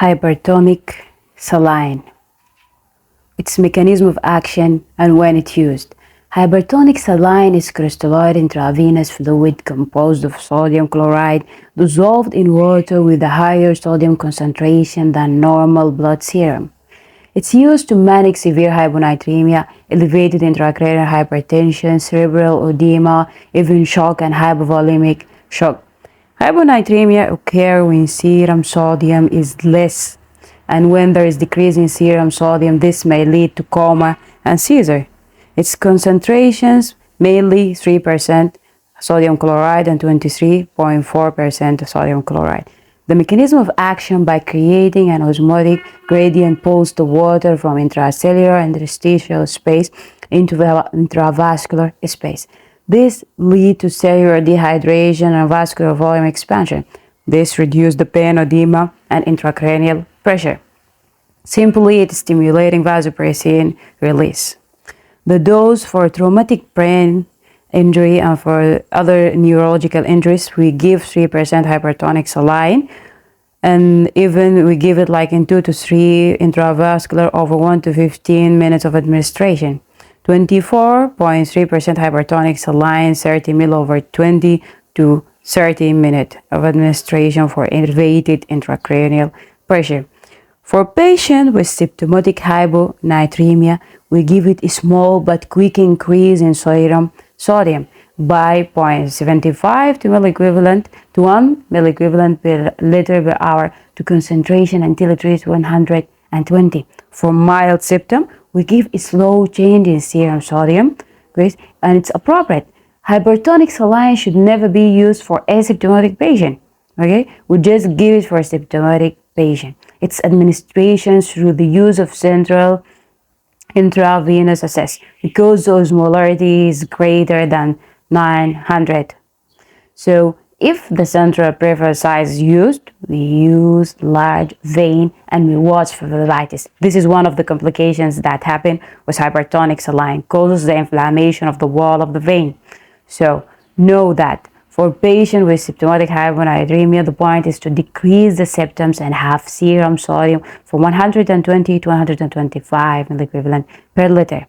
Hypertonic saline, its mechanism of action and when it's used. Hypertonic saline is crystalloid intravenous fluid composed of sodium chloride dissolved in water with a higher sodium concentration than normal blood serum. It's used to manage severe hyponatremia, elevated intracranial hypertension, cerebral edema, even shock and hypovolemic shock. Hyponatremia occurs when serum sodium is less, and when there is decrease in serum sodium, this may lead to coma and seizure. Its concentrations mainly 3% sodium chloride and 23.4% sodium chloride. The mechanism of action by creating an osmotic gradient pulls the water from intracellular interstitial space into intravascular space. This leads to cellular dehydration and vascular volume expansion. This reduces the pain, edema, and intracranial pressure. Simply, it's stimulating vasopressin release. The dose for traumatic brain injury and for other neurological injuries, we give 3% hypertonic saline, and even we give it like in 2 to 3 intravascular over 1 to 15 minutes of administration. 24.3% hypertonic saline, 30 ml over 20 to 30 minutes of administration for elevated intracranial pressure. For patients with symptomatic hyponatremia, we give it a small but quick increase in serum sodium by 0.75 to milliequivalent to 1 milliequivalent per liter per hour to concentration until it reaches 120. For mild symptom, we give a slow change in serum sodium, and it's appropriate. Hypertonic saline should never be used for asymptomatic patient. We just give it for symptomatic patient. Its administration through the use of central intravenous access because the osmolarity is greater than 900. So if the central peripheral size is used, we use large vein and we watch for vasculitis. This is one of the complications that happen with hypertonic saline, causes the inflammation of the wall of the vein. So know that for patients with symptomatic hyponatremia, the point is to decrease the symptoms and have serum sodium from 120 to 125 milliequivalent per liter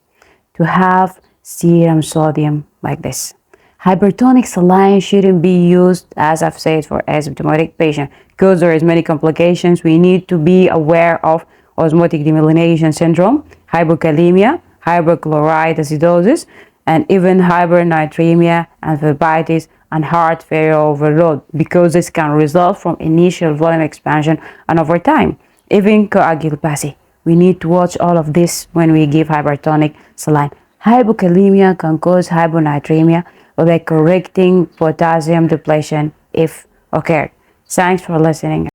to have serum sodium like this. Hypertonic saline shouldn't be used, as I've said, for asymptomatic patients because there is many complications. We need to be aware of osmotic demyelination syndrome, hypokalemia, hypochlorite acidosis, and even hypernatremia and phlebitis and heart failure overload, because this can result from initial volume expansion and over time, even coagulopathy. We need to watch all of this when we give hypertonic saline. Hypokalemia can cause hyponatremia by correcting potassium depletion if occurred. Thanks for listening.